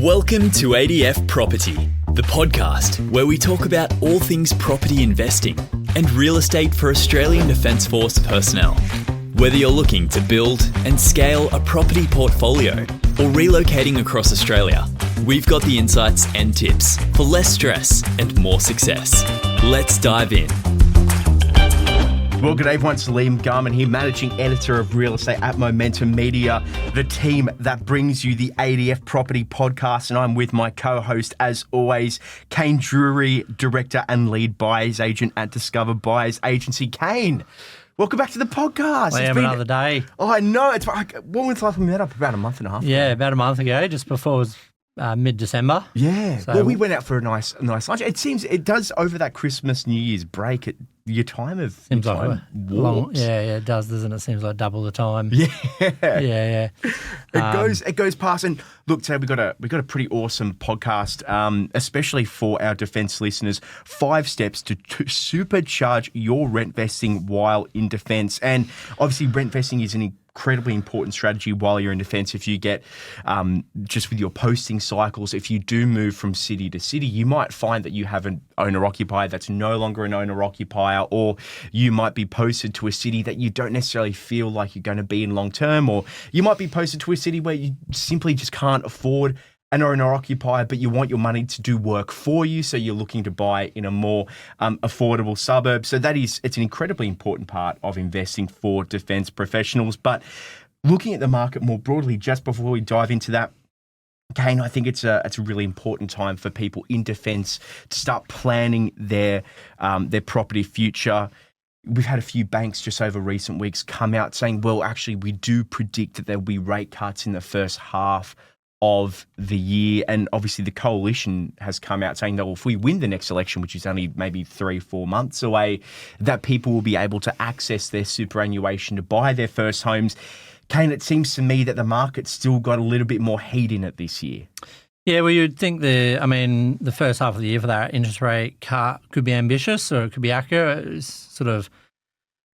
Welcome to ADF Property, the podcast where we talk about all things property investing and real estate for Australian Defence Force personnel. Whether you're looking to build and scale a property portfolio or relocating across Australia, we've got the insights and tips for less stress and more success. Let's dive in. Well, good day everyone, it's Liam Garman here, Managing Editor of Real Estate at Momentum Media, the team that brings you the ADF Property Podcast, and I'm with my co-host, as always, Kane Dury, Director and Lead Buyers Agent at Discover Buyers Agency. Kane, welcome back to the podcast. It's been another day. Oh, I know. It's when was the last time we met up? About a month and a half ago. Yeah, about a month ago, just before it was mid-December. Yeah. So, well, we went out for a nice lunch. It does over that Christmas, New Year's break. Your time of seems your like time warps. Yeah, it does, doesn't it? Seems like double the time. Yeah. It goes past. And look, today we got a pretty awesome podcast, especially for our defence listeners. 5 steps to supercharge your rent vesting while in defence. And obviously, rent vesting is an incredibly important strategy while you're in defence. If you get just with your posting cycles, if you do move from city to city, you might find that you have an owner-occupier that's no longer an owner-occupier, or you might be posted to a city that you don't necessarily feel like you're going to be in long-term, or you might be posted to a city where you simply just can't afford an owner-occupier, but you want your money to do work for you, so you're looking to buy in a more affordable suburb. So it's an incredibly important part of investing for defence professionals. But looking at the market more broadly, just before we dive into that, Kane, I think it's a really important time for people in defence to start planning their property future. We've had a few banks just over recent weeks come out saying, well, actually, we do predict that there'll be rate cuts in the first half of the year. And obviously the coalition has come out saying that, well, if we win the next election, which is only maybe 3-4 months away, that people will be able to access their superannuation to buy their first homes. Kane, it seems to me that the market's still got a little bit more heat in it this year. Yeah, well, you'd think the first half of the year for that interest rate cut could be ambitious or it could be accurate. It's sort of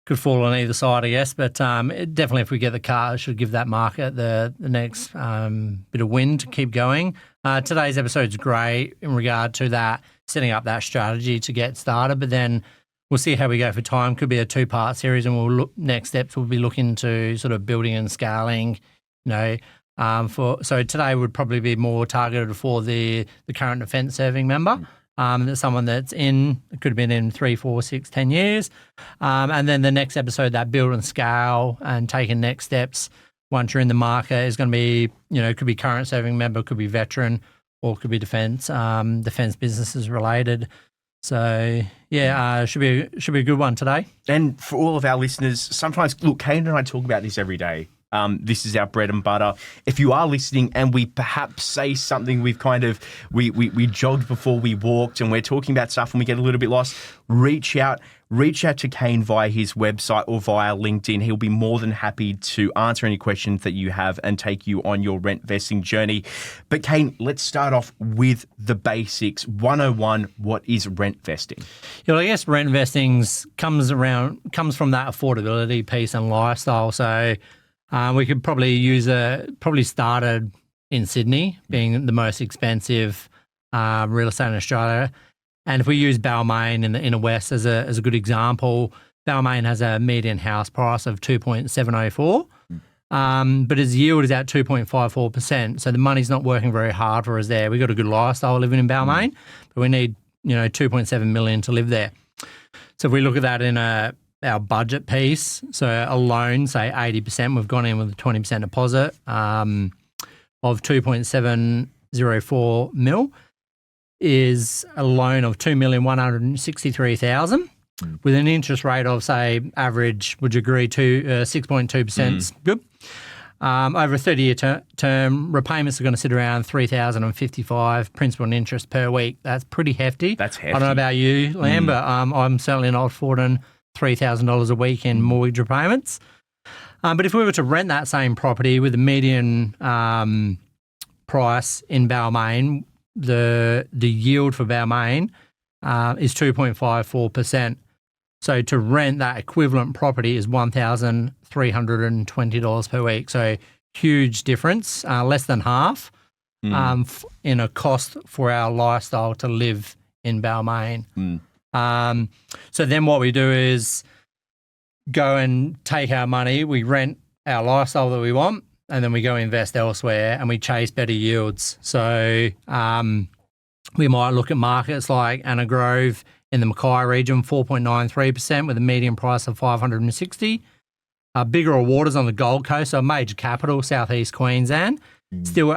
could fall on either side, I guess. But definitely if we get the cut, it should give that market the next bit of wind to keep going. Today's episode's great in regard to that, setting up that strategy to get started. But then we'll see how we go for time. Could be a 2-part series, and next steps we'll be looking to sort of building and scaling, so today would probably be more targeted for the current defence serving member. That's someone that's it could have been in 3, 4, 6, 10 years. And then the next episode, that build and scale and taking next steps once you're in the market is going to be, could be current serving member, could be veteran, or could be defence businesses related. So, should be a good one today. And for all of our listeners, sometimes, look, Kane and I talk about this every day. This is our bread and butter. If you are listening and we perhaps say something we jogged before we walked and we're talking about stuff and we get a little bit lost, reach out to Kane via his website or via LinkedIn. He'll be more than happy to answer any questions that you have and take you on your rent vesting journey. But Kane, let's start off with the basics. 101, what is rent vesting? Yeah, well, I guess rent vesting comes from that affordability piece and lifestyle. So we could probably started in Sydney, being the most expensive real estate in Australia. And if we use Balmain in the inner west as a good example, Balmain has a median house price of 2.704, but its yield is at 2.54%. So the money's not working very hard for us there. We've got a good lifestyle living in Balmain, but we need 2.7 million to live there. So if we look at that in our budget piece, so a loan, say 80%, we've gone in with a 20% deposit of 2.704 mil, is a loan of 2,163,000 with an interest rate of, say, average, would you agree, 6.2% is good. Over a 30-year term, repayments are going to sit around $3,055 principal and interest per week. That's pretty hefty. That's hefty. I don't know about you, Lam, but I'm certainly not affording $3,000 a week in mortgage repayments. But if we were to rent that same property with a median price in Balmain, the yield for Balmain is 2.54%. So to rent that equivalent property is $1,320 per week. So huge difference, less than half. in a cost for our lifestyle to live in Balmain. So then what we do is go and take our money, we rent our lifestyle that we want, and then we go invest elsewhere and we chase better yields. So we might look at markets like Anna Grove in the Mackay region, 4.93% with a median price of 560. Bigger waters on the Gold Coast, so a major capital, southeast Queensland, still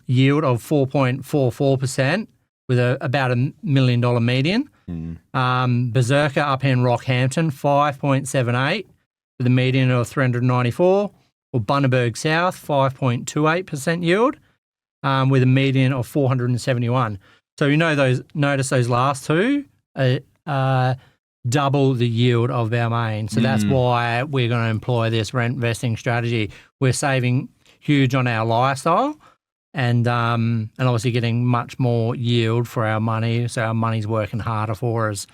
yield of 4.44% with about $1 million median. Berserker up in Rockhampton, 5.78 with a median of 394. Or Bundaberg South, 5.28% yield with a median of 471. So notice those last two double the yield of Balmain. So that's why we're going to employ this rent vesting strategy. We're saving huge on our lifestyle and obviously getting much more yield for our money. So our money's working harder for us.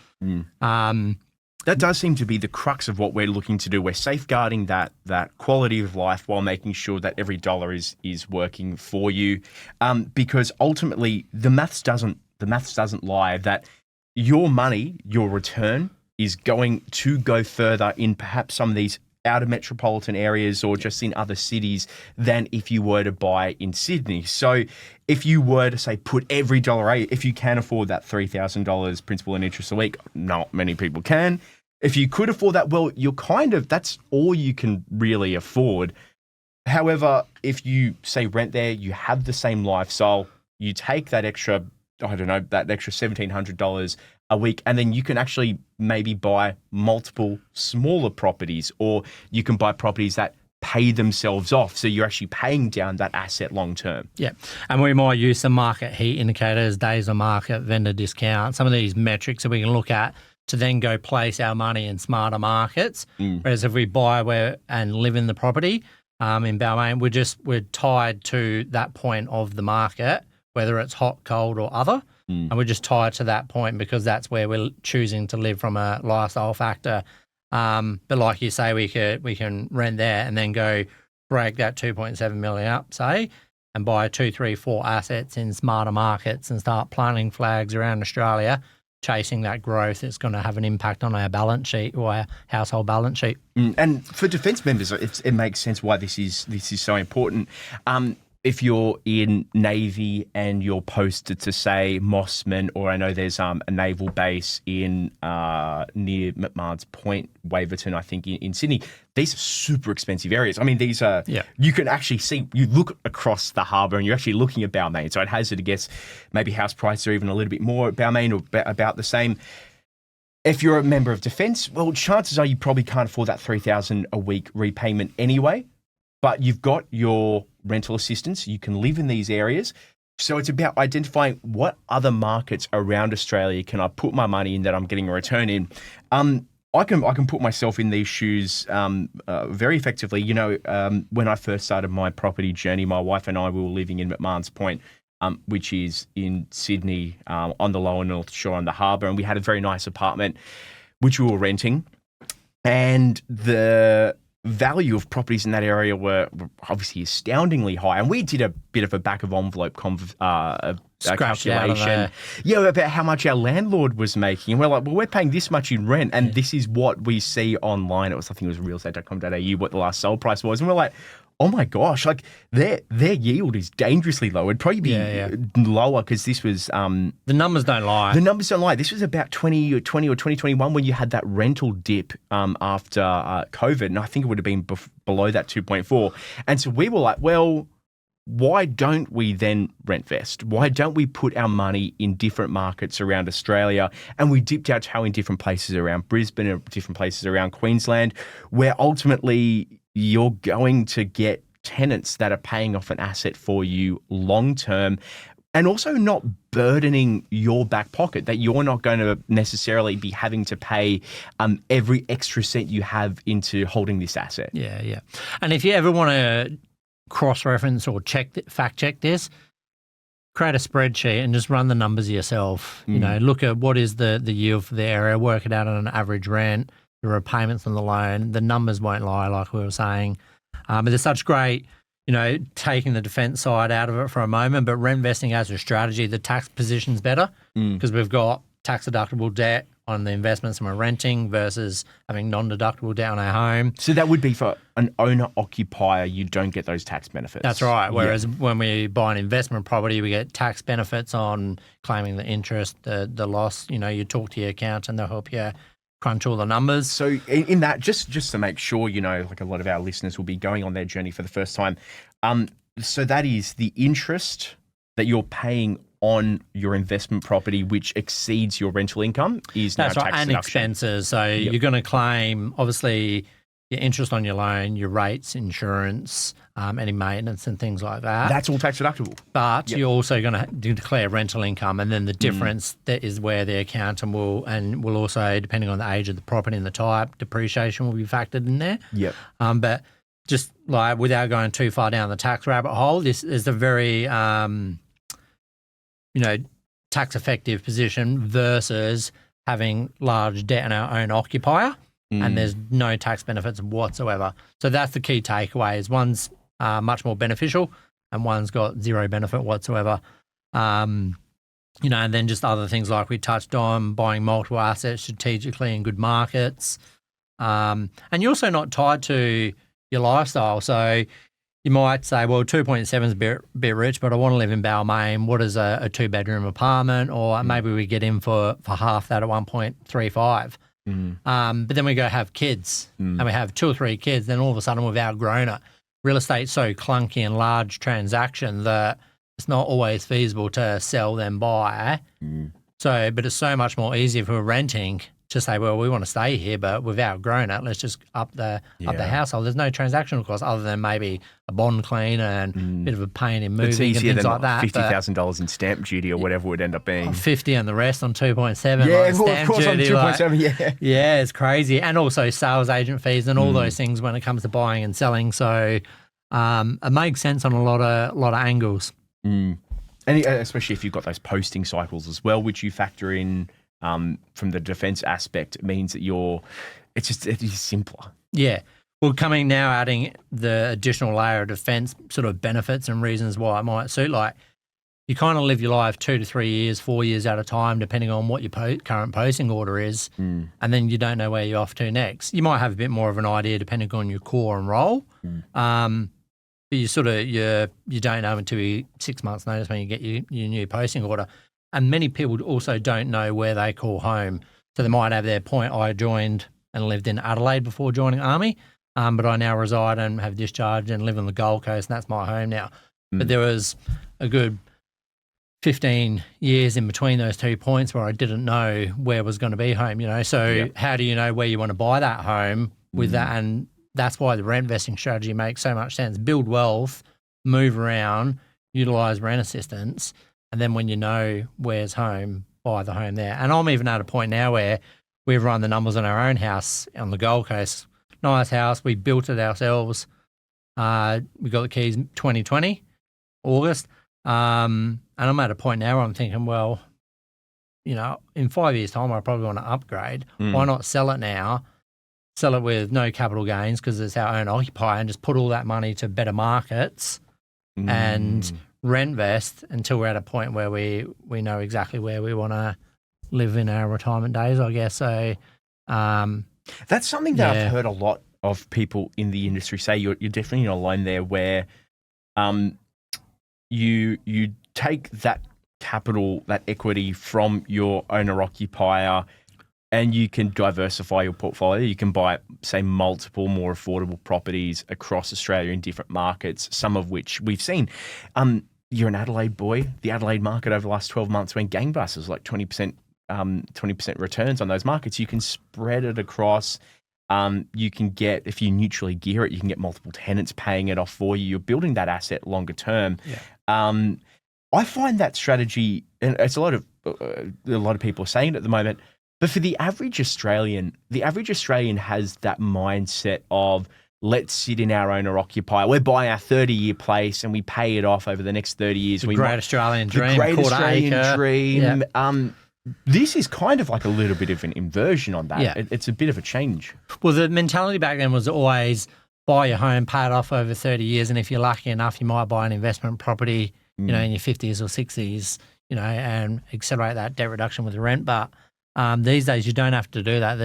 That does seem to be the crux of what we're looking to do. We're safeguarding that quality of life while making sure that every dollar is working for you. Because ultimately the maths doesn't lie that your money, your return is going to go further in perhaps some of these outer metropolitan areas or just in other cities than if you were to buy in Sydney. So if you were to say put every dollar, if you can afford that $3,000 principal and interest a week, not many people can. If you could afford that, well, that's all you can really afford. However, if you say rent there, you have the same lifestyle, you take that extra, that extra $1,700 a week, and then you can actually maybe buy multiple smaller properties, or you can buy properties that pay themselves off. So you're actually paying down that asset long term. Yeah. And we might use some market heat indicators, days on market, vendor discount, some of these metrics that we can look at to then go place our money in smarter markets. Whereas if we buy and live in the property in Balmain, we're tied to that point of the market, whether it's hot, cold or other. And we're just tied to that point because that's where we're choosing to live from a lifestyle factor. But like you say, we can rent there and then go break that 2.7 million up, say, and buy 2, 3, 4 assets in smarter markets and start planting flags around Australia, chasing that growth. It's going to have an impact on our balance sheet or our household balance sheet. And for defence members, it makes sense why this is so important. If you're in Navy and you're posted to, say, Mossman, or I know there's a naval base in near McMahon's Point, Waverton, I think, in Sydney, these are super expensive areas. I mean, these are, you can actually see, you look across the harbour and you're actually looking at Balmain. So I'd hazard to guess maybe house prices are even a little bit more at Balmain or about the same. If you're a member of Defence, well, chances are you probably can't afford that $3,000 a week repayment anyway. But you've got your rental assistance. You can live in these areas. So it's about identifying what other markets around Australia can I put my money in that I'm getting a return in. I can put myself in these shoes very effectively. When I first started my property journey, my wife and I, we were living in McMahon's Point, which is in Sydney on the lower North Shore on the harbour. And we had a very nice apartment, which we were renting. And the value of properties in that area were obviously astoundingly high. And we did a bit of a back of envelope calculation. About how much our landlord was making. And we're like, well, we're paying this much in rent. And this is what we see online. I think it was realestate.com.au, what the last sale price was. And we're like, oh my gosh, like their yield is dangerously low. It'd probably be lower because this was... the numbers don't lie. The numbers don't lie. This was about 2020 or 2021 when you had that rental dip after COVID. And I think it would have been below that 2.4. And so we were like, well, why don't we then rent vest? Why don't we put our money in different markets around Australia? And we dipped our toe in different places around Brisbane and different places around Queensland, where ultimately you're going to get tenants that are paying off an asset for you long term, and also not burdening your back pocket, that you're not going to necessarily be having to pay every extra cent you have into holding this asset. Yeah. And if you ever want to cross-reference or fact check this, create a spreadsheet and just run the numbers yourself. Look at what is the yield for the area, work it out on an average rent, the repayments on the loan. The numbers won't lie, like we were saying. But there's such great taking the defence side out of it for a moment, but rent vesting as a strategy, the tax position's better because we've got tax-deductible debt on the investments and we're renting versus having non-deductible debt on our home. So that would be for an owner-occupier, you don't get those tax benefits. That's right. Whereas when we buy an investment property, we get tax benefits on claiming the interest, the loss. You talk to your accountant and they'll help you crunch all the numbers. So in that, just to make sure, like a lot of our listeners will be going on their journey for the first time. So that is the interest that you're paying on your investment property, which exceeds your rental income, is now tax deduction. And expenses. So you're going to claim, obviously, your interest on your loan, your rates, insurance, any maintenance and things like that. That's all tax deductible. But you're also going to declare rental income, and then the difference that is where the accountant will also, depending on the age of the property and the type, depreciation will be factored in there. Yep. But just like without going too far down the tax rabbit hole, this is a very tax effective position versus having large debt on our own occupier. And there's no tax benefits whatsoever. So that's the key takeaway is one's much more beneficial and one's got zero benefit whatsoever. And then just other things like we touched on, buying multiple assets strategically in good markets. And you're also not tied to your lifestyle. So you might say, well, 2.7 is a bit rich, but I want to live in Balmain. What is a 2-bedroom apartment? Or maybe we get in for half that at 1.35. But then we go have kids and we have 2 or 3 kids, then all of a sudden we've outgrown it. Real estate's so clunky and large transaction that it's not always feasible to sell then buy. But it's so much more easier if we're renting to say, well, we want to stay here, but we've outgrown it. Let's just up the household. There's no transactional cost other than maybe a bond clean and a bit of a pain in moving and things like that. $50,000 in stamp duty or whatever would end up being. 50 and the rest on 2.7. Yeah, like stamp of course duty, on 2.7, Yeah, it's crazy. And also sales agent fees and all those things when it comes to buying and selling. So it makes sense on a lot of angles. And especially if you've got those posting cycles as well, which you factor in. From the defence aspect, it means that it is simpler. Yeah. Well, adding the additional layer of defence sort of benefits and reasons why it might suit, like you kind of live your life 2 to 3 years, 4 years at a time, depending on what your current posting order is, and then you don't know where you're off to next. You might have a bit more of an idea depending on your core and role, but you don't know until 6 months' notice when you get your new posting order. And many people also don't know where they call home. So they might have their point, I joined and lived in Adelaide before joining Army, but I now reside and have discharged and live on the Gold Coast, and that's my home now. But there was a good 15 years in between those 2 points where I didn't know where was going to be home, So how do you know where you want to buy that home with that? And that's why the rent vesting strategy makes so much sense. Build wealth, move around, utilise rent assistance, and then when you know where's home, buy the home there. And I'm even at a point now where we've run the numbers on our own house on the Gold Coast. Nice house. We built it ourselves. We got the keys 2020, August. And I'm at a point now where I'm thinking, well, in 5 years' time, I probably want to upgrade. Why not sell it now? Sell it with no capital gains because it's our own occupier and just put all that money to better markets and rent vest until we're at a point where we know exactly where we want to live in our retirement days, I guess. So that's something that I've heard a lot of people in the industry say. You're definitely not alone there, where you take that capital, that equity from your owner occupier, and you can diversify your portfolio. You can buy, say, multiple more affordable properties across Australia in different markets, some of which we've seen. You're an Adelaide boy. The Adelaide market over the last 12 months went gangbusters, like 20% returns on those markets. You can spread it across. You can get, if you neutrally gear it, you can get multiple tenants paying it off for you. You're building that asset longer term. I find that strategy, and it's a lot of people are saying it at the moment, but for the average Australian has that mindset of, let's sit in our owner occupier. We're buying our 30-year place and we pay it off over the next 30 years. The great Australian dream. The great Australian dream. Yep. This is kind of like a little bit of an inversion on that. Yeah. It's a bit of a change. Well, the mentality back then was always, buy your home, pay it off over 30 years, and if you're lucky enough, you might buy an investment property, in your 50s or 60s, and accelerate that debt reduction with the rent. But these days, you don't have to do that.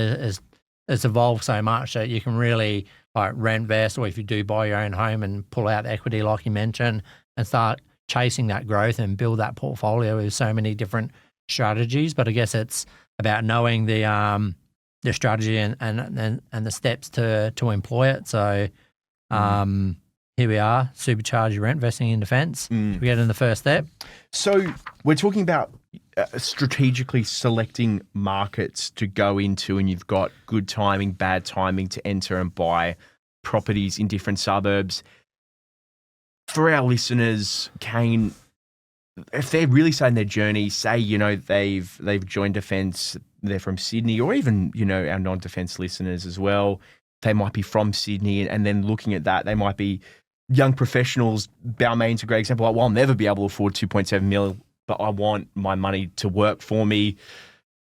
It's evolved so much that you can really like rentvest, or if you do buy your own home and pull out equity, like you mentioned, and start chasing that growth and build that portfolio with so many different strategies. But I guess it's about knowing the strategy and the steps to employ it. So here we are, supercharge your rent vesting in defence. Should we get in the first step? So we're talking about strategically selecting markets to go into, and you've got good timing, bad timing to enter and buy properties in different suburbs. For our listeners, Kane, if they're really starting their journey, say, they've joined defence, they're from Sydney, or even, our non-defence listeners as well, they might be from Sydney, and then looking at that, they might be young professionals. Balmain's a great example. Like, well, I'll never be able to afford 2.7 mil, but I want my money to work for me.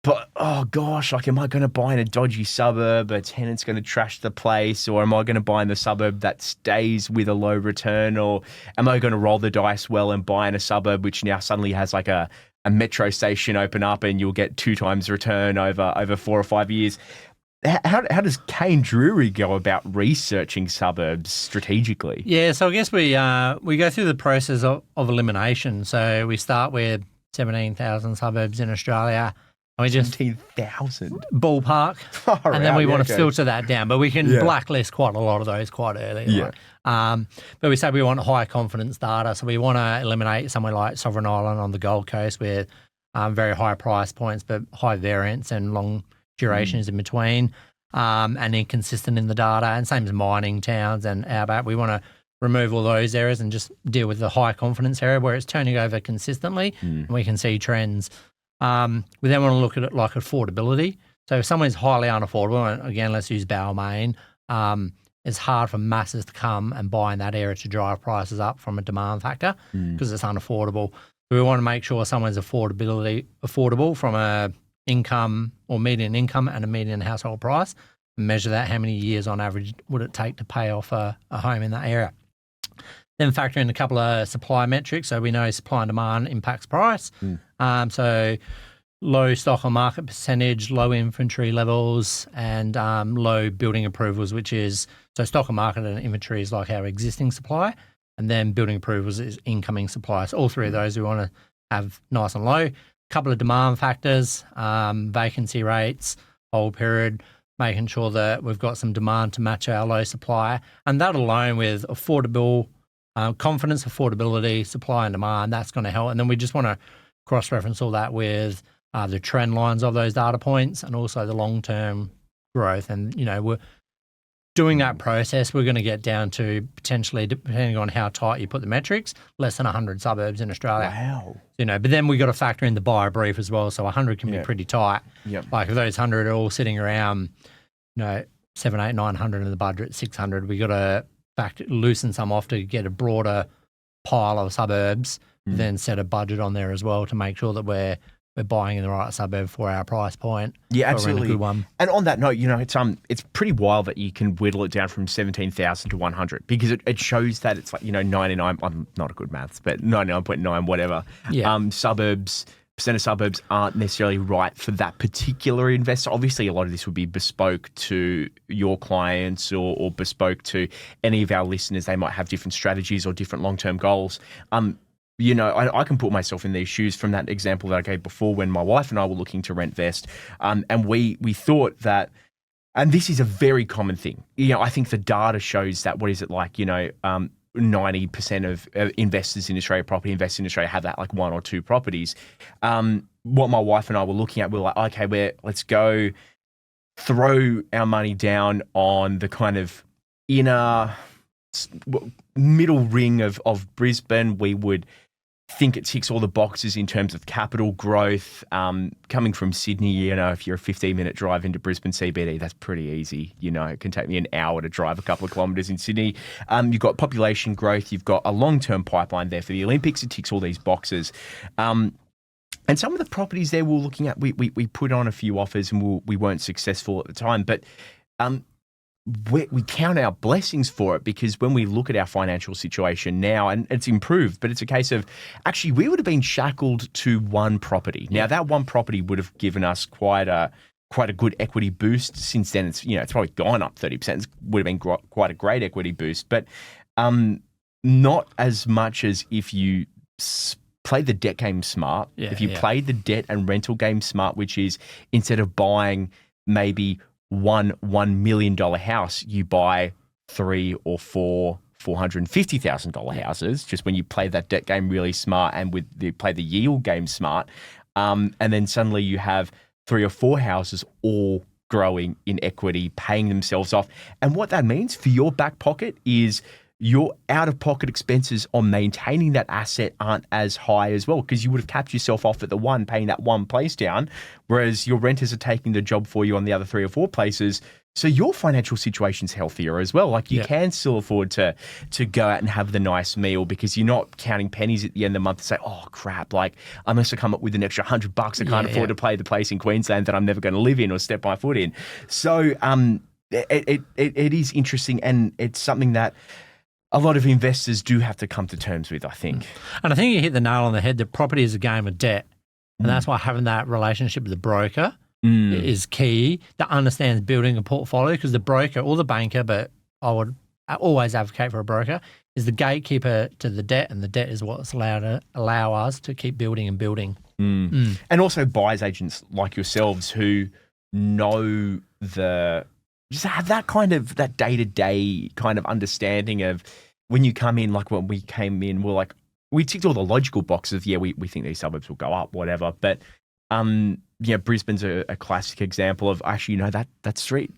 But, oh gosh, like, am I going to buy in a dodgy suburb? A tenant's going to trash the place? Or am I going to buy in the suburb that stays with a low return? Or am I going to roll the dice well and buy in a suburb which now suddenly has like a metro station open up and you'll get 2 times return over 4 or 5 years? How does Kane Dury go about researching suburbs strategically? Yeah, so I guess we go through the process of elimination. So we start with 17,000 suburbs in Australia. And we just 17,000 ballpark, and then we want to filter that down. But we can blacklist quite a lot of those quite early. Yeah. Right? But we say we want high confidence data, so we want to eliminate somewhere like Sovereign Island on the Gold Coast with very high price points, but high variance and long durations in between, and inconsistent in the data. And same as mining towns and outback. We want to remove all those areas and just deal with the high confidence area where it's turning over consistently, and we can see trends. We then want to look at it like affordability. So if someone's highly unaffordable, and again, let's use Balmain, it's hard for masses to come and buy in that area to drive prices up from a demand factor because it's unaffordable. We want to make sure someone's affordable from a income or median income and a median household price, and measure that. How many years on average would it take to pay off a home in that area? Then factor in a couple of supply metrics. So we know supply and demand impacts price. So low stock on market percentage, low inventory levels, and low building approvals, which is, so stock on market and inventory is like our existing supply, and then building approvals is incoming supply. So all three of those we want to have nice and low. Couple of demand factors, vacancy rates, hold period, making sure that we've got some demand to match our low supply. And that alone with affordable confidence, affordability, supply and demand, that's going to help. And then we just want to cross-reference all that with the trend lines of those data points and also the long-term growth. And, we're doing that process, we're going to get down to potentially, depending on how tight you put the metrics, less than 100 suburbs in Australia. Wow. But then we got to factor in the buyer brief as well. So 100 can be pretty tight. Yep. Like if those 100 are all sitting around, 700, 800, 900 in the budget, 600, we got to loosen some off to get a broader pile of suburbs, then set a budget on there as well to make sure that we're buying in the right suburb for our price point. Yeah, absolutely. A good one. And on that note, it's pretty wild that you can whittle it down from 17,000 to 100 because it shows that it's like 99. I'm not a good maths, but 99.9 whatever. Yeah. Percent of suburbs aren't necessarily right for that particular investor. Obviously, a lot of this would be bespoke to your clients or bespoke to any of our listeners. They might have different strategies or different long-term goals. I can put myself in these shoes from that example that I gave before when my wife and I were looking to rent vest. And we thought that, and this is a very common thing. I think the data shows that, 90% of investors in Australia, property investors in Australia, have that like 1 or 2 properties. What my wife and I were looking at, we were like, okay, let's go throw our money down on the kind of inner middle ring of Brisbane. We would think it ticks all the boxes in terms of capital growth. Coming from Sydney, if you're a 15-minute drive into Brisbane CBD, that's pretty easy. It can take me an hour to drive a couple of kilometres in Sydney. You've got population growth. You've got a long-term pipeline there for the Olympics. It ticks all these boxes. And some of the properties there we're looking at, we put on a few offers and we weren't successful at the time. But we count our blessings for it, because when we look at our financial situation now, and it's improved, but it's a case of actually we would have been shackled to one property. Now that one property would have given us quite a good equity boost. Since then, it's probably gone up 30%. It would have been quite a great equity boost, but not as much as if you play the debt game smart. If you play the debt and rental game smart, which is instead of buying maybe $1 million house, you buy 3 or 4 $450,000 houses, just when you play that debt game really smart and play the yield game smart. And then suddenly you have 3 or 4 houses all growing in equity, paying themselves off. And what that means for your back pocket is your out-of-pocket expenses on maintaining that asset aren't as high as well, because you would have capped yourself off at the one, paying that one place down, whereas your renters are taking the job for you on the other 3 or 4 places. So your financial situation's healthier as well. Like you can still afford to go out and have the nice meal, because you're not counting pennies at the end of the month and say, oh crap, like I must have come up with an extra $100. I can't afford to play the place in Queensland that I'm never going to live in or step my foot in. So it is interesting, and it's something that a lot of investors do have to come to terms with, I think. And I think you hit the nail on the head that property is a game of debt. And that's why having that relationship with the broker is key, that understands building a portfolio, because the broker or the banker, but I would always advocate for a broker, is the gatekeeper to the debt, and the debt is what's allow us to keep building and building. And also buyer's agents like yourselves who know just have that kind of that day-to-day kind of understanding of when you come in. Like when we came in, we ticked all the logical boxes. Yeah, we think these suburbs will go up, whatever. But Brisbane's a classic example of actually, that street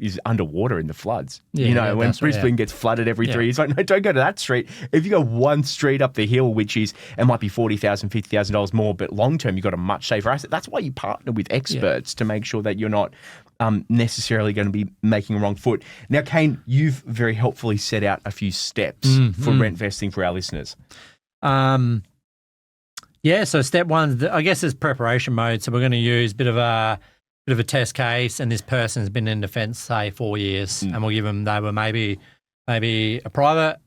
is underwater in the floods. When Brisbane gets flooded every 3 years, like, no, don't go to that street. If you go one street up the hill, which is, it might be $40,000, $50,000 more, but long term, you've got a much safer asset. That's why you partner with experts to make sure that you're not necessarily going to be making a wrong foot. Now, Kane, you've very helpfully set out a few steps for rent vesting for our listeners. So step one, I guess, is preparation mode. So we're going to use a bit of a test case, and this person's been in defence, say, 4 years, and we'll give them, they were maybe a private,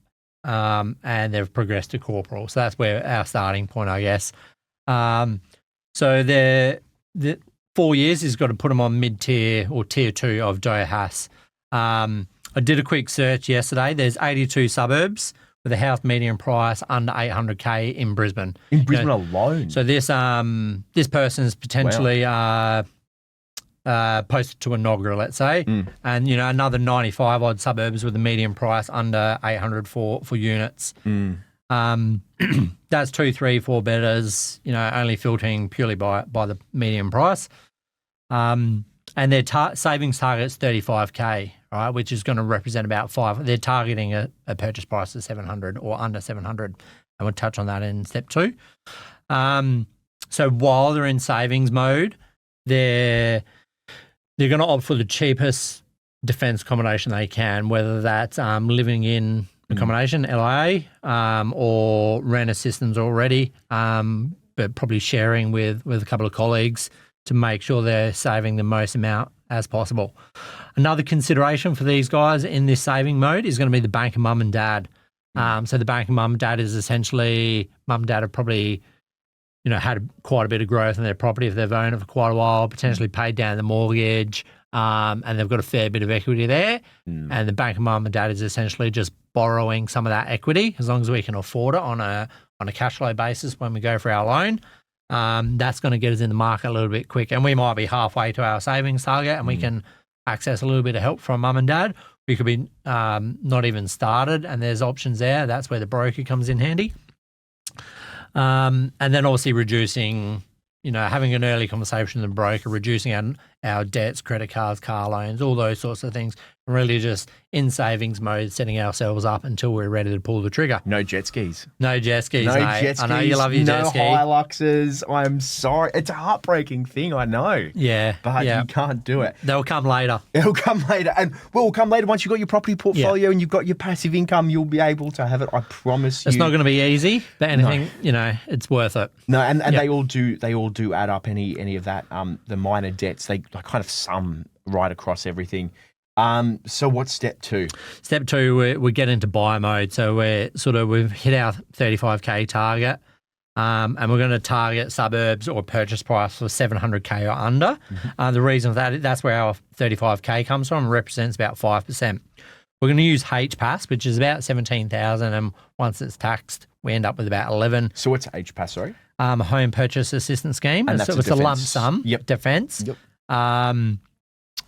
and they've progressed to corporal. So that's where our starting point, I guess. So the 4 years has got to put them on mid-tier or tier 2 of DOHAS. I did a quick search yesterday. There's 82 suburbs with a house median price under $800K in Brisbane. In Brisbane alone. So this person's potentially posted to Enoggera, let's say, and another 95 odd suburbs with a median price under 800 for units. That's 2, 3, 4 bedders, only filtering purely by the median price. And their savings target is $35K, right, which is going to represent about 5. They're targeting a purchase price of 700 or under 700, and we'll touch on that in step 2. So while they're in savings mode, they're going to opt for the cheapest defence accommodation they can, whether that's living in accommodation, LIA, or rent assistance already, but probably sharing with a couple of colleagues to make sure they're saving the most amount as possible. Another consideration for these guys in this saving mode is going to be the bank of mum and dad. So the bank of mum and dad is essentially, mum and dad have probably had quite a bit of growth in their property if they've owned it for quite a while, potentially paid down the mortgage, and they've got a fair bit of equity there. And the bank of mum and dad is essentially just borrowing some of that equity, as long as we can afford it on a cash flow basis when we go for our loan. That's going to get us in the market a little bit quicker, and we might be halfway to our savings target, and we can access a little bit of help from mum and dad. We could be not even started, and there's options there. That's where the broker comes in handy. And then obviously reducing, having an early conversation with the broker, reducing our debts, credit cards, car loans, all those sorts of things. Really just in savings mode, setting ourselves up until we're ready to pull the trigger. No jet skis. No jet skis, no mate. jet skis. I know you love your jet ski. No Hiluxes. I'm sorry. It's a heartbreaking thing, I know. Yeah. But you can't do it. They'll come later. It'll come later. And will come later once you've got your property portfolio and you've got your passive income, you'll be able to have it. I promise you. It's not going to be easy, but anything, it's worth it. No, and they all do add up, any of that. The minor debts, they kind of sum right across everything. So what's step 2? Step 2, we get into buy mode. So we've hit our 35K target, and we're going to target suburbs or purchase price for 700K or under. The reason for that's where our 35K comes from, represents about 5%. We're going to use HPAS, which is about 17,000, and once it's taxed, we end up with about 11. So what's HPAS, sorry? Home Purchase Assistance Scheme. And it's a a lump sum defence. Yep.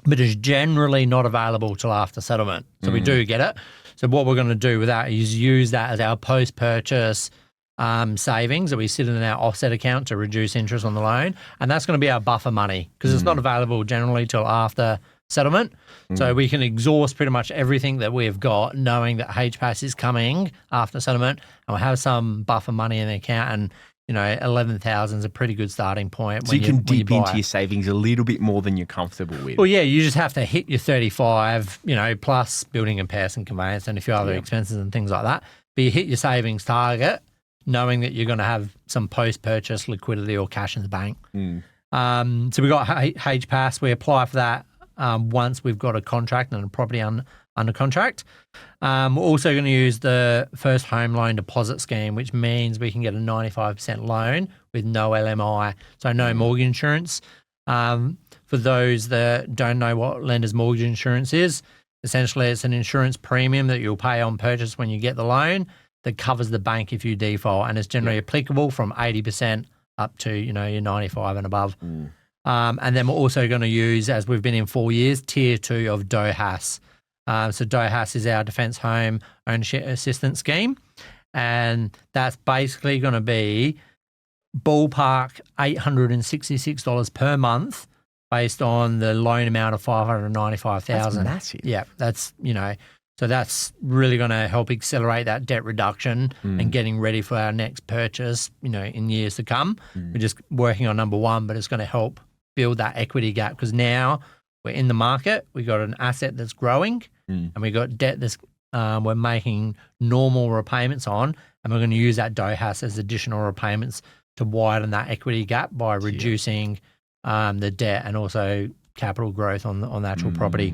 But is generally not available till after settlement. So we do get it. So what we're going to do with that is use that as our post-purchase savings that we sit in our offset account to reduce interest on the loan. And that's going to be our buffer money because it's not available generally till after settlement. So we can exhaust pretty much everything that we've got knowing that HPAS is coming after settlement, and we'll have some buffer money in the account, and 11,000 is a pretty good starting point. So you can dip into your savings a little bit more than you're comfortable with. Well, yeah, you just have to hit your 35, plus building and repairs and conveyance and a few other expenses and things like that. But you hit your savings target knowing that you're going to have some post-purchase liquidity or cash in the bank. So we got HPAS. We apply for that once we've got a contract and a property under contract. We're also going to use the first home loan deposit scheme, which means we can get a 95% loan with no LMI, so no mortgage insurance. For those that don't know what lender's mortgage insurance is, essentially it's an insurance premium that you'll pay on purchase when you get the loan that covers the bank if you default, and it's generally applicable from 80% up to your 95 and above. And then we're also going to use, as we've been in 4 years, Tier 2 of DOHAS. So DOHAS is our Defence Home Ownership Assistance Scheme, and that's basically going to be ballpark $866 per month based on the loan amount of $595,000. That's massive. Yeah, that's so that's really going to help accelerate that debt reduction and getting ready for our next purchase, in years to come. We're just working on number 1, but it's going to help build that equity gap because now we're in the market, we got an asset that's growing, and we got debt that's we're making normal repayments on, and we're going to use that DOHAS as additional repayments to widen that equity gap by reducing the debt and also capital growth on the actual property.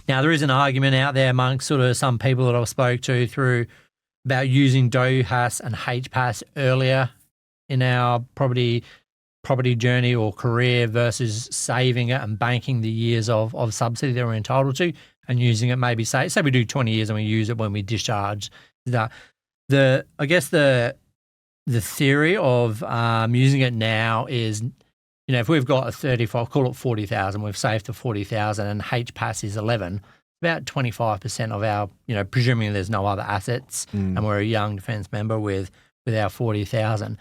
Now, there is an argument out there amongst sort of some people that I've spoke to through about using DOHAS and HPAS earlier in our property journey or career versus saving it and banking the years of subsidy that we're entitled to and using it maybe say we do 20 years and we use it when we discharge. I guess the theory of using it now is, if we've got a 35, call it 40,000, we've saved to 40,000 and HPAS is 11, about 25% of our, presuming there's no other assets and we're a young defence member with our 40,000.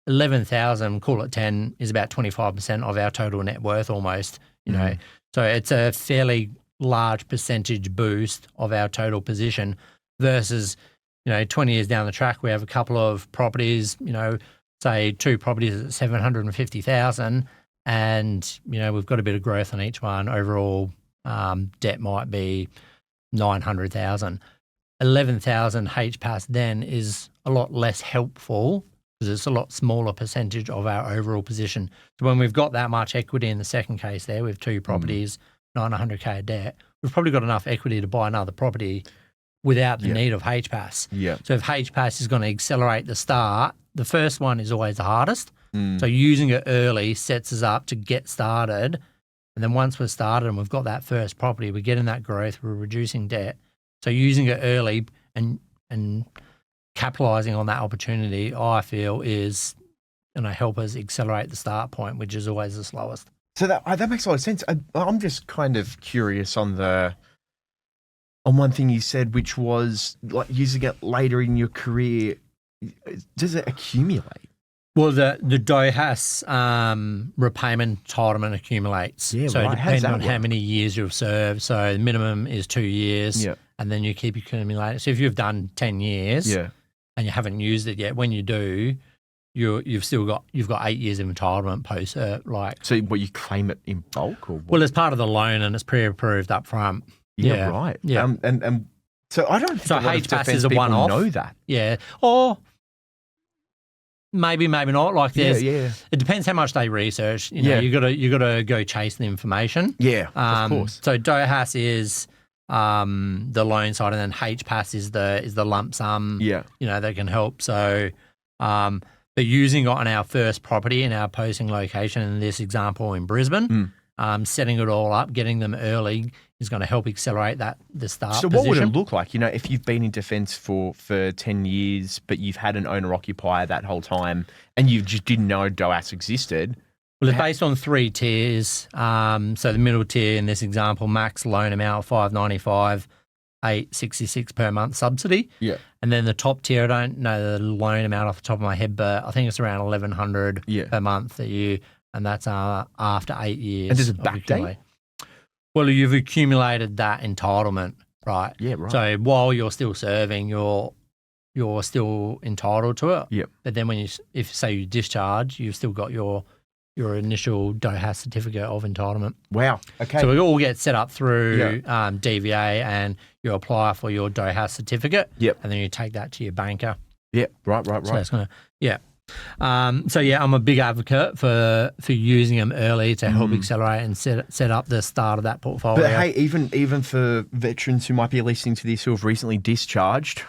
11,000, call it 10, is about 25% of our total net worth almost, So it's a fairly large percentage boost of our total position versus, 20 years down the track, we have a couple of properties, say 2 properties at 750,000 and, we've got a bit of growth on each one. Overall debt might be 900,000. 11,000 HPAS then is a lot less helpful because it's a lot smaller percentage of our overall position. So when we've got that much equity in the second case there with 2 properties, 900K debt, we've probably got enough equity to buy another property without the need of HPAS. So if HPAS is going to accelerate the start, the first one is always the hardest. So using it early sets us up to get started. And then once we're started and we've got that first property, we're getting that growth, we're reducing debt. So using it early and capitalising on that opportunity, I feel, is going to help us accelerate the start point, which is always the slowest. So that makes a lot of sense. I'm just kind of curious on one thing you said, which was like using it later in your career. Does it accumulate? Well, the DOHAS repayment entitlement accumulates. Yeah, so right. it depends on how many years you've served. So the minimum is 2 years, and then you keep accumulating. So if you've done 10 years and you haven't used it yet, when you do, you've got 8 years of entitlement post So what, you claim it in bulk or what? Well, it's part of the loan and it's pre-approved up front. Yeah, right. Yeah. And so I don't think a lot of HPAS defence is a people one-off. know that. Yeah. Or maybe not. Like there's, yeah. It depends how much they research. You know, Yeah. you gotta go chase the information. Yeah, of course. So DOHAS is the loan side, and then HPAS is the lump sum. Yeah. You know, that can help. So, but using it on our first property in our posting location, in this example in Brisbane, setting it all up, getting them early is going to help accelerate the start. So what would it look like? You know, if you've been in defence for 10 years, but you've had an owner-occupier that whole time and you just didn't know DOHAS existed? Well, it's based on 3 tiers. So the middle tier in this example, max loan amount $595, $866 per month subsidy. Yeah. And then the top tier, I don't know the loan amount off the top of my head, but I think it's around $1,100 per month and that's after 8 years. And does it backdate? Well, you've accumulated that entitlement, right? Yeah, right. So while you're still serving, you're still entitled to it. Yep. But then if say you discharge, you've still got your initial DOHAS certificate of entitlement. Wow. Okay. So it all gets set up through DVA, and you apply for your DOHAS certificate. Yep. And then you take that to your banker. Yep. Right. So it's gonna, I'm a big advocate for using them early to help accelerate and set up the start of that portfolio. But hey, even for veterans who might be listening to this who have recently discharged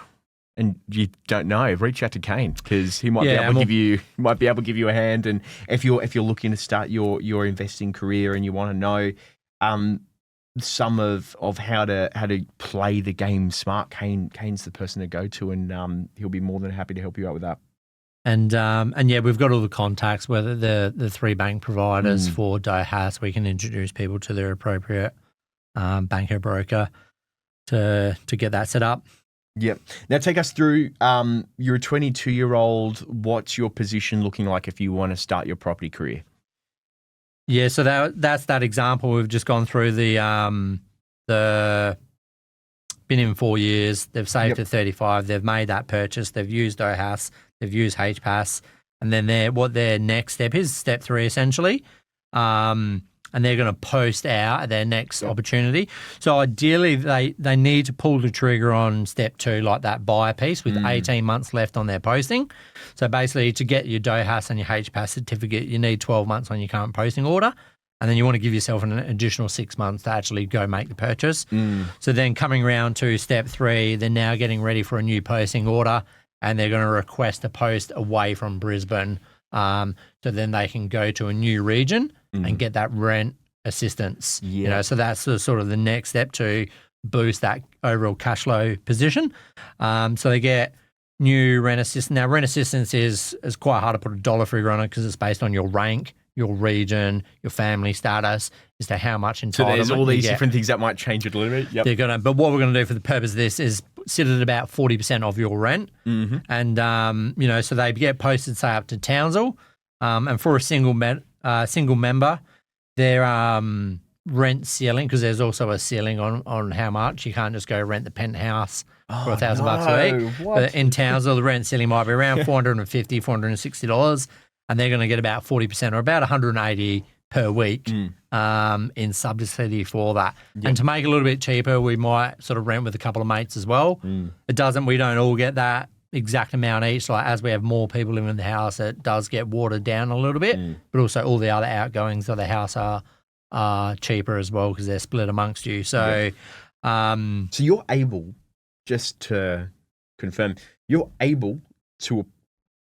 and you don't know, reach out to Kane because he might be able to give you a hand. And if you're looking to start your investing career and you want to know some of how to play the game smart, Kane's the person to go to, and he'll be more than happy to help you out with that. And we've got all the contacts, whether the 3 bank providers for DOHAS, we can introduce people to their appropriate banker broker to get that set up. Yep. Now take us through, you're a 22-year-old. What's your position looking like if you want to start your property career? Yeah, so that's that example. We've just gone through the been in 4 years. They've saved at 35. They've made that purchase. They've used DOHAS. They've used HPAS. And then their next step is step 3, essentially. And they're going to post out their next opportunity. So ideally, they need to pull the trigger on step 2, like that buyer piece, with 18 months left on their posting. So basically, to get your DOHAS and your HPAS certificate, you need 12 months on your current posting order. And then you want to give yourself an additional 6 months to actually go make the purchase. So then coming around to step 3, they're now getting ready for a new posting order, and they're going to request a post away from Brisbane. So then they can go to a new region and get that rent assistance. Yeah. You know, so that's sort of the next step to boost that overall cash flow position. So they get new rent assistance. Now, rent assistance is quite hard to put a dollar figure on it because it's based on your rank, your region, your family status, as to how much entitlement. So there's all these different things that might change it a little bit. Yep. But what we're going to do for the purpose of this is sit at about 40% of your rent. And, so they get posted, say, up to Townsville. And for a single member, their rent ceiling, because there's also a ceiling on how much. You can't just go rent the penthouse for $1,000 a week. What? But in Townsville, the rent ceiling might be around $450, $460, and they're going to get about 40% or about $180 per week in subsidy for that. Yep. And to make it a little bit cheaper, we might sort of rent with a couple of mates as well. We don't all get that exact amount each. Like as we have more people living in the house, it does get watered down a little bit, but also all the other outgoings of the house are cheaper as well because they're split amongst you. So, so you're able, just to confirm, you're able to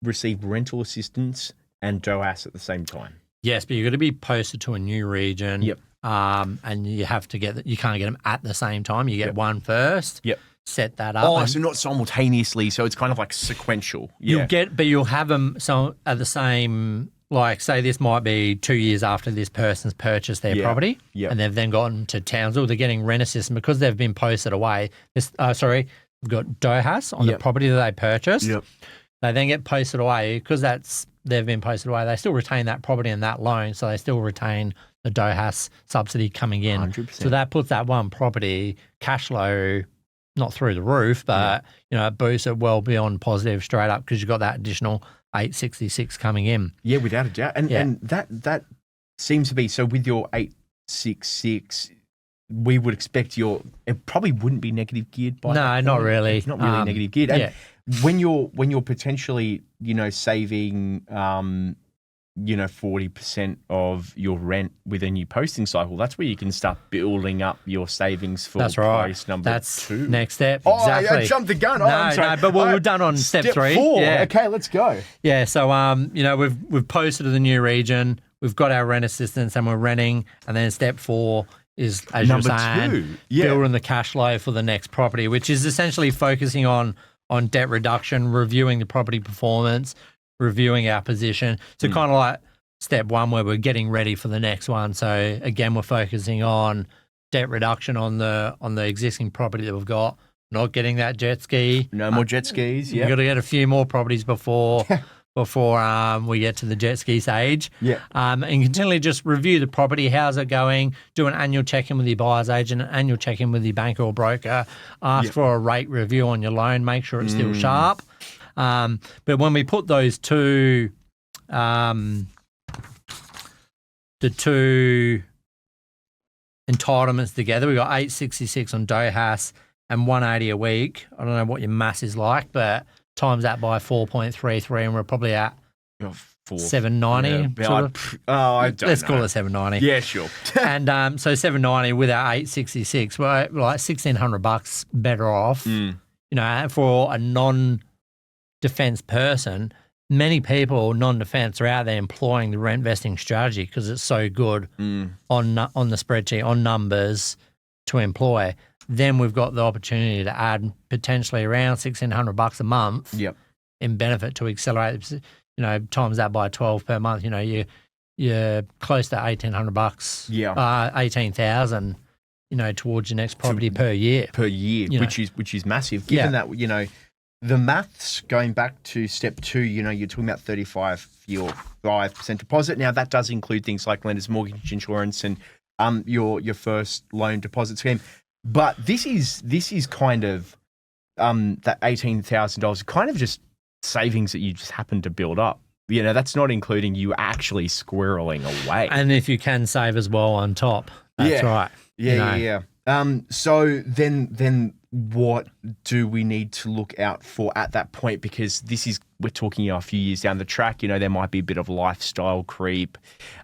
receive rental assistance and DOHAS at the same time. Yes, but you've got to be posted to a new region. Yep. And you have to you can't get them at the same time. You get one first. Yep. Set that up. Oh, so not simultaneously. So it's kind of like sequential. Yeah. You'll have them at the same. Like, say this might be 2 years after this person's purchased their property, and they've then gotten to Townsville. They're getting rent assistance because they've been posted away. We've got DOHAS on the property that they purchased. Yep. They then get posted away because they've been posted away. They still retain that property and that loan, so they still retain the DOHAS subsidy coming in. 100%. So that puts that one property cash flow not through the roof, but it boosts it well beyond positive straight up because you've got that additional 866 coming in. Yeah, without a doubt. And that seems to be, so with your 866, we would expect it probably wouldn't be negative geared by that not point. really. It's not really negative geared. And yeah. when you're potentially, saving 40% of your rent with a new posting cycle, that's where you can start building up your savings for price number that's 2. Next step. Oh, exactly. I jumped the gun. No, but we're done on step 3. 4. Yeah. Okay, let's go. Yeah, so we've posted to the new region, we've got our rent assistance and we're renting, and then step 4 is, as Number you're saying, 2. Yeah. building the cash flow for the next property, which is essentially focusing on debt reduction, reviewing the property performance, reviewing our position. So kind of like step 1 where we're getting ready for the next one. So again, we're focusing on debt reduction on the existing property that we've got, not getting that jet ski. No more jet skis. Yeah. We've got to get a few more properties before we get to the jet ski stage. Yeah. And continually just review the property. How's it going? Do an annual check-in with your buyer's agent, an annual check-in with your banker or broker. Ask for a rate review on your loan. Make sure it's still sharp. But when we put those two, the 2 entitlements together, we got 866 on DOHAS and 180 a week. I don't know what your maths is like, but times that by 4.33 and we're probably at 790. I don't Let's know. call it 790. Yeah, sure. And so 790 with our 866, we're like $1,600 better off. For a non-defense person. Many people, non-defense, are out there employing the rent vesting strategy because it's so good on the spreadsheet, on numbers to employ. Then we've got the opportunity to add potentially around $1,600 a month in benefit to accelerate. Times that by 12 per month. You're close to $1,800. Yeah, 18,000. Towards your next property per year. Which is massive. Given that the maths going back to step 2, you're talking about 35 for your 5% deposit. Now that does include things like lender's mortgage insurance and your first loan deposit scheme. But this is kind of that $18,000 kind of just savings that you just happen to build up. That's not including you actually squirreling away. And if you can save as well on top, that's right. Yeah. So then what do we need to look out for at that point? Because we're talking a few years down the track. There might be a bit of lifestyle creep.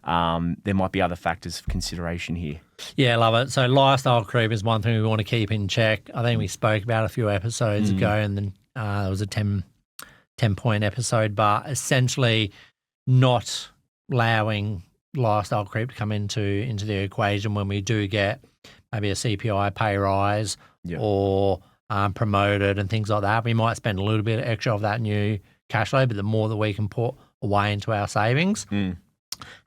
There might be other factors of consideration here. Yeah, I love it. So lifestyle creep is one thing we want to keep in check. I think we spoke about a few episodes ago, and then it was a 10-point episode, but essentially not allowing lifestyle creep to come into the equation when we do get maybe a CPI pay rise or promoted and things like that. We might spend a little bit extra of that new cash flow, but the more that we can put away into our savings and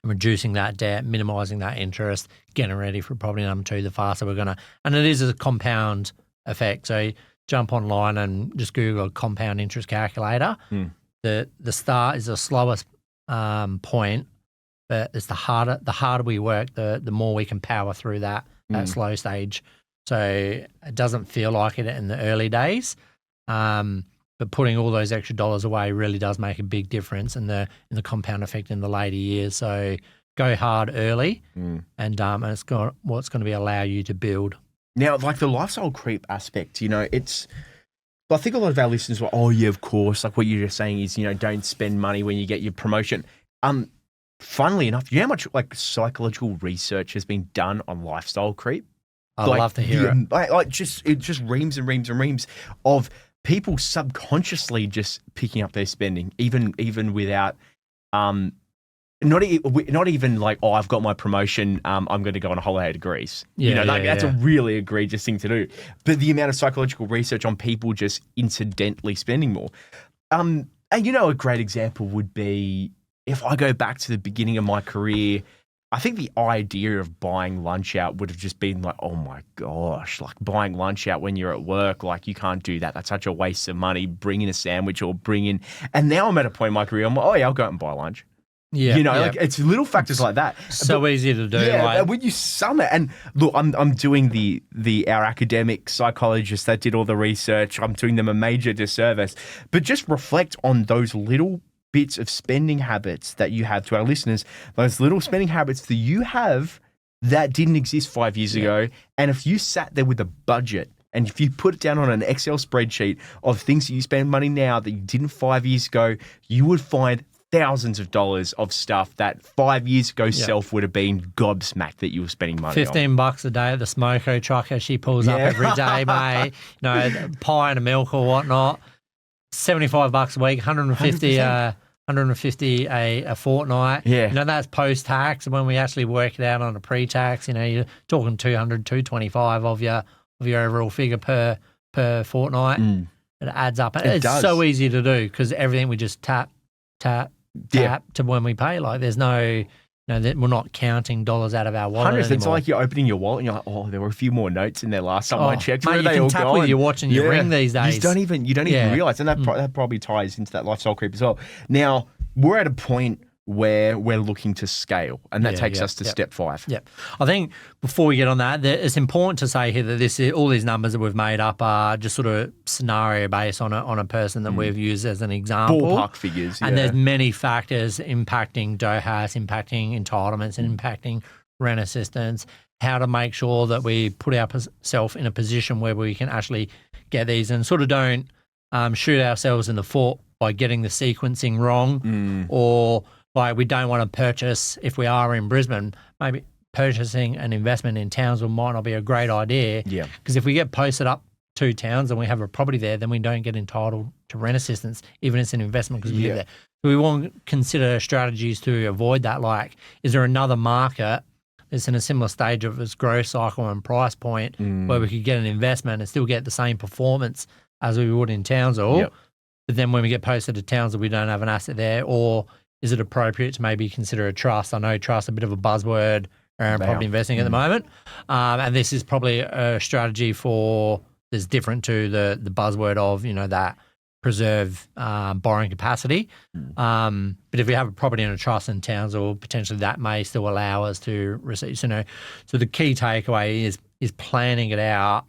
reducing that debt, minimising that interest, getting ready for property number 2, the faster we're going to. And it is a compound effect. So jump online and just Google a compound interest calculator. The start is the slowest point, but it's the harder we work, the more we can power through that slow stage. So it doesn't feel like it in the early days, but putting all those extra dollars away really does make a big difference in the compound effect in the later years. So go hard early, and it's what's going to allow you to build. Now, like the lifestyle creep aspect, it's. I think a lot of our listeners were, oh yeah, of course. Like what you're just saying is, don't spend money when you get your promotion. Funnily enough, how much like psychological research has been done on lifestyle creep? I'd love to hear it. Just reams and reams and reams of people subconsciously just picking up their spending, even without, not even like, oh, I've got my promotion, I'm going to go on a holiday to Greece. That's a really egregious thing to do. But the amount of psychological research on people just incidentally spending more. And a great example would be if I go back to the beginning of my career. I think the idea of buying lunch out would have just been like, oh my gosh, like buying lunch out when you're at work, like you can't do that. That's such a waste of money. Bring in a sandwich or bring in. And now I'm at a point in my career, I'm like, oh yeah, I'll go out and buy lunch. Yeah. Like it's little factors like that. So easy to do. Yeah, like, when you sum it, and look, I'm doing our academic psychologists that did all the research. I'm doing them a major disservice. But just reflect on those little bits of spending habits that you have, to our listeners, those little spending habits that you have that didn't exist 5 years ago. And if you sat there with a budget and if you put it down on an Excel spreadsheet of things that you spend money now that you didn't 5 years ago, you would find thousands of dollars of stuff that 5 years ago self would have been gobsmacked that you were spending money on. $15 a day at the smoko truck as she pulls up every day, mate. Pie and a milk or whatnot. $75 a week, 150 a fortnight. Yeah. That's post-tax. And when we actually work it out on a pre-tax, you're talking 200, 225 of your overall figure per fortnight. It adds up. It's so easy to do because everything we just tap to when we pay. Like there's no, that we're not counting dollars out of our wallet anymore. It's like you're opening your wallet and you're like, oh, there were a few more notes in there last time I checked. Mate, you can tap with your watch and your ring these days. You don't even realize, and that probably ties into that lifestyle creep as well. Now we're at a point where we're looking to scale, and that takes us to step 5. Yeah, I think before we get on that, it's important to say here that all these numbers that we've made up are just sort of scenario based on a person that we've used as an example. Ballpark figures, and there's many factors impacting DOHAS, impacting entitlements, and impacting rent assistance. How to make sure that we put ourselves in a position where we can actually get these and sort of don't shoot ourselves in the foot by getting the sequencing wrong or. Like we don't want to purchase, if we are in Brisbane, maybe purchasing an investment in Townsville might not be a great idea. Yeah. Because if we get posted up to Towns and we have a property there, then we don't get entitled to rent assistance, even if it's an investment because we live there. So we want to consider strategies to avoid that. Like, is there another market that's in a similar stage of its growth cycle and price point where we could get an investment and still get the same performance as we would in Townsville? But then when we get posted to Townsville, we don't have an asset there, or is it appropriate to maybe consider a trust? I know trust is a bit of a buzzword around property investing at the moment. And this is probably a strategy that's different to the buzzword of, that preserve borrowing capacity. But if we have a property in a trust in Townsville, potentially that may still allow us to receive. So the key takeaway is planning it out,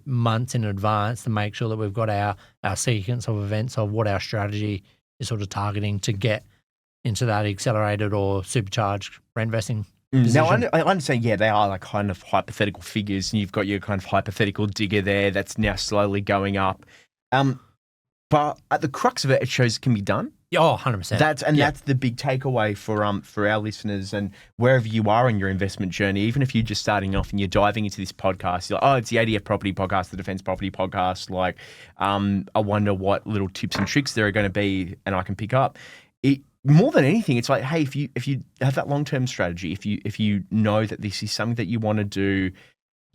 months in advance to make sure that we've got our sequence of events of what our strategy is sort of targeting to get into that accelerated or supercharged rentvesting position. Now, I understand, they are like kind of hypothetical figures, and you've got your kind of hypothetical digger there that's now slowly going up. But at the crux of it, it shows it can be done. Oh, 100%. That's the big takeaway for our listeners, and wherever you are in your investment journey, even if you're just starting off and you're diving into this podcast, you're like, oh, it's the ADF Property Podcast, the Defence Property Podcast. Like, I wonder what little tips and tricks there are going to be, and I can pick up. More than anything, it's like, hey, if you have that long-term strategy, if you know that this is something that you want to do,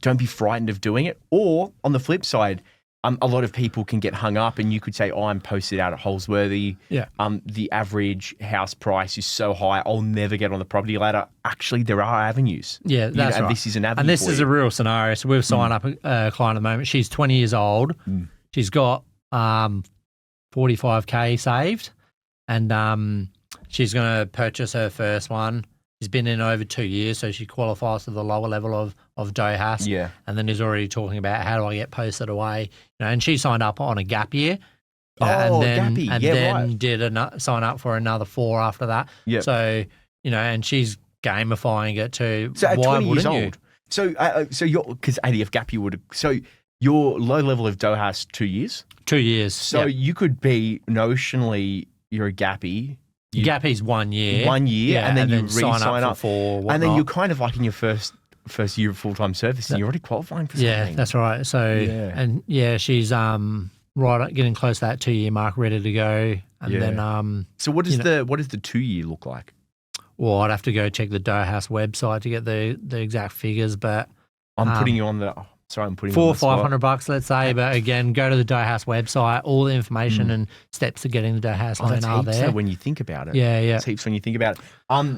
don't be frightened of doing it. Or on the flip side, a lot of people can get hung up, and you could say, oh, I'm posted out at Holsworthy. Yeah. The average house price is so high, I'll never get on the property ladder. Actually, there are avenues. Yeah, that's right. And this is an avenue. And this is a real scenario. So we've signed up a client at the moment. She's 20 years old. She's got 45K saved, and she's going to purchase her first one. She's been in over 2 years, so she qualifies to the lower level of DOHAS. Yeah. And then is already talking about how do I get posted away. And she signed up on a gap year. Did sign up for another 4 after that. Yeah. So, and she's gamifying it too. So at why 20 years wouldn't old. So because ADF gap you would, so your low level of DOHAS 2 years? 2 years. So you could be notionally, you're a gappy. Gappy's 1 year. 1 year, and then you sign up for 4. And then you're kind of like in your first year of full-time service, and you're already qualifying for something. Yeah, that's right. So, she's right getting close to that 2 year mark, ready to go. And then, so what does the 2 year look like? Well, I'd have to go check the DOHAS website to get the exact figures, but I'm putting you on the. Sorry, I'm putting $400 or $500, let's say. But again, go to the DOHAS website. All the information and steps to getting the DOHAS loan are there. When you think about it, it's heaps when you think about it.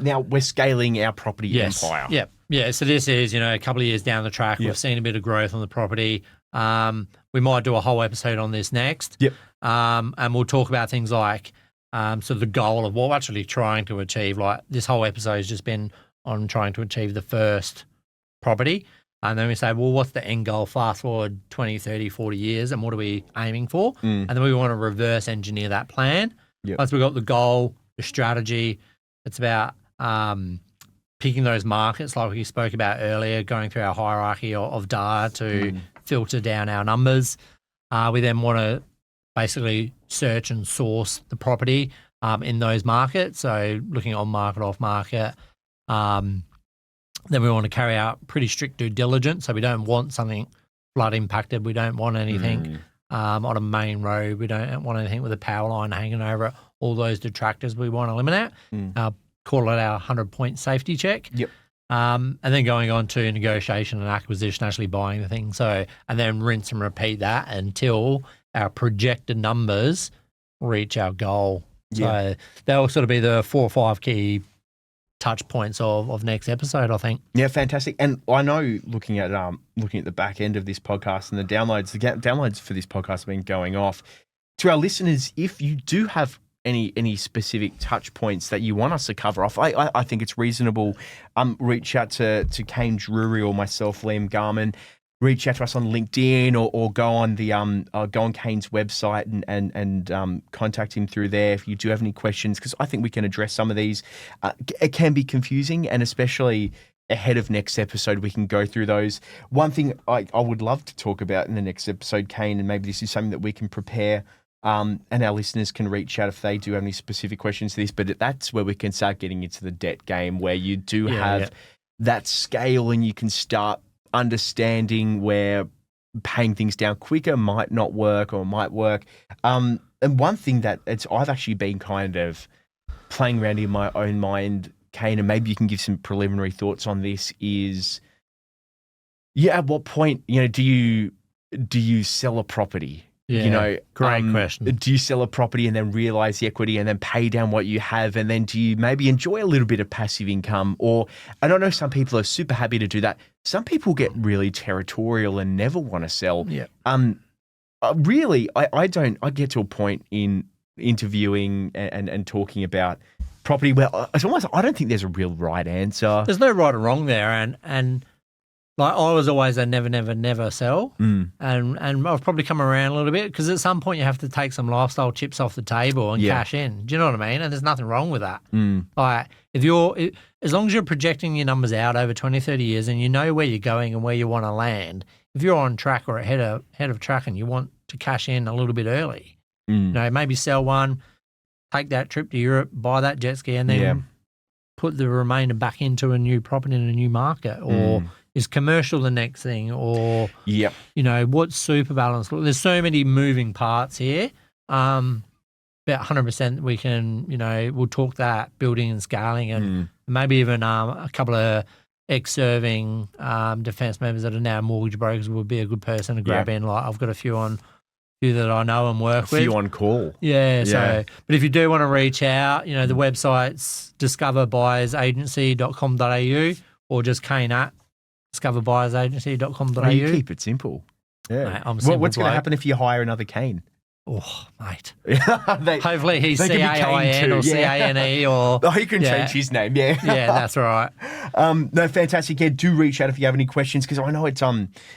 Now we're scaling our property empire. Yeah. So this is a couple of years down the track. We've seen a bit of growth on the property. We might do a whole episode on this next. Yep. And we'll talk about things like so the goal of what we're actually trying to achieve. Like this whole episode has just been on trying to achieve the first property. And then we say, well, what's the end goal? Fast forward 20, 30, 40 years, and what are we aiming for? And then we want to reverse engineer that plan. Yep. Once we've got the goal, the strategy, it's about picking those markets like we spoke about earlier, going through our hierarchy of data to filter down our numbers. We then want to basically search and source the property in those markets. So looking on market, off market. Then we want to carry out pretty strict due diligence. So we don't want something flood impacted. We don't want anything on a main road. We don't want anything with a power line hanging over it. All those detractors we want to eliminate. Call it our 100-point safety check. Yep. And then going on to negotiation and acquisition, actually buying the thing. So, and then rinse and repeat that until our projected numbers reach our goal. Yeah. So that'll sort of be the 4 or 5 key touch points of next episode, I think. Yeah, fantastic. And I know looking at the back end of this podcast and the downloads for this podcast have been going off. To our listeners, if you do have any specific touch points that you want us to cover off, I think it's reasonable. Reach out to Kane Dury or myself, Liam Garman. Reach out to us on LinkedIn or go on Kane's website and contact him through there if you do have any questions, because I think we can address some of these. It can be confusing, and especially ahead of next episode, we can go through those. One thing I would love to talk about in the next episode, Kane, and maybe this is something that we can prepare, and our listeners can reach out if they do have any specific questions to this, but that's where we can start getting into the debt game, where you do have that scale and you can start understanding where paying things down quicker might not work or might work. And one thing that I've actually been kind of playing around in my own mind, Kane, and maybe you can give some preliminary thoughts on this, is, at what point, do you sell a property? Yeah, great question. Do you sell a property and then realize the equity and then pay down what you have? And then do you maybe enjoy a little bit of passive income? Or, I don't know, some people are super happy to do that. Some people get really territorial and never want to sell. Yeah. Really, I get to a point in interviewing and talking about property where it's almost, I don't think there's a real right answer. There's no right or wrong there. And like, I was always a never sell. And I've probably come around a little bit, because at some point you have to take some lifestyle chips off the table and cash in. Do you know what I mean? And there's nothing wrong with that. Like, as long as you're projecting your numbers out over 20, 30 years and you know where you're going and where you want to land, if you're on track or ahead of track and you want to cash in a little bit early, maybe sell one, take that trip to Europe, buy that jet ski, and then put the remainder back into a new property in a new market, or is commercial the next thing, or what's super balance? Look, there's so many moving parts here. About 100% we can, we'll talk that building and scaling, and maybe even a couple of ex-serving defence members that are now mortgage brokers would be a good person to grab in. Like, I've got a few that I know and work with. A few on call. Yeah. So, but if you do want to reach out, the website's discoverbuyersagency.com.au, or just Kane at discoverbuyersagency.com.au. Oh, you keep it simple. Yeah. Mate, I'm a simple what's going to bloke. happen if you hire another Kane? Oh, mate. They- Hopefully he's they can be Kane CAIN too, or CANE or... Oh, he can change his name, yeah. Yeah, that's right. No, fantastic. Yeah, do reach out if you have any questions, because I know it's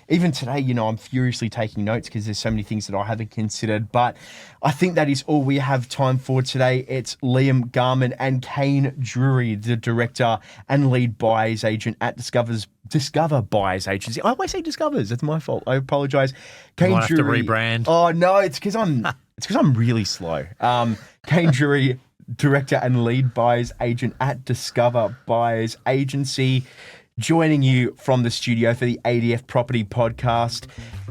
even today, I'm furiously taking notes because there's so many things that I haven't considered. But I think that is all we have time for today. It's Liam Garman and Kane Dury, the director and lead buyer's agent at Discover Buyers Agency. I always say Discovers. That's my fault. I apologise. Kane Might have to Dury. rebrand. Oh no, it's because I'm really slow. Kane Dury, director and lead buyer's agent at Discover Buyers Agency, joining you from the studio for the ADF Property Podcast.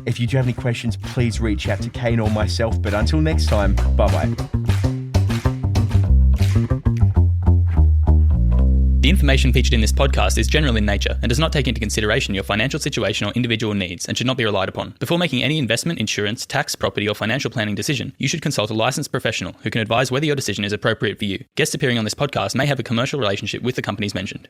If you do have any questions, please reach out to Kane or myself. But until next time, bye-bye. The information featured in this podcast is general in nature and does not take into consideration your financial situation or individual needs, and should not be relied upon. Before making any investment, insurance, tax, property, or financial planning decision, you should consult a licensed professional who can advise whether your decision is appropriate for you. Guests appearing on this podcast may have a commercial relationship with the companies mentioned.